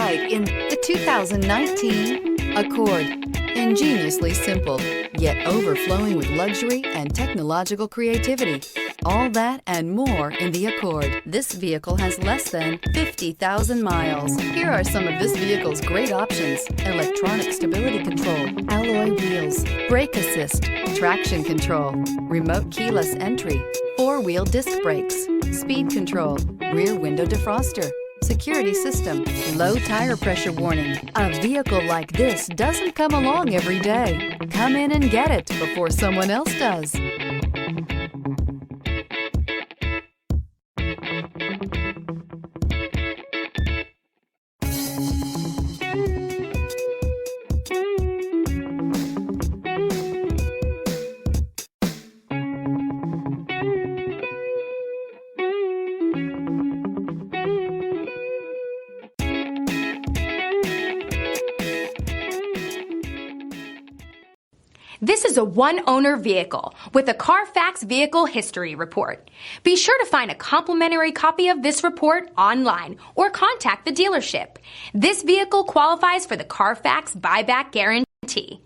ride in the 2019 Accord. Ingeniously simple, yet overflowing with luxury and technological creativity. All that and more in the Accord. This vehicle has less than 50,000 miles. Here are some of this vehicle's great options: electronic stability control, alloy wheels, brake assist, traction control, remote keyless entry, four-wheel disc brakes, speed control, rear window defroster, security system, low tire pressure warning. A vehicle like this doesn't come along every day. Come in and get it before someone else does. This is a one-owner vehicle with a Carfax Vehicle History Report. Be sure to find a complimentary copy of this report online or contact the dealership. This vehicle qualifies for the Carfax Buyback Guarantee.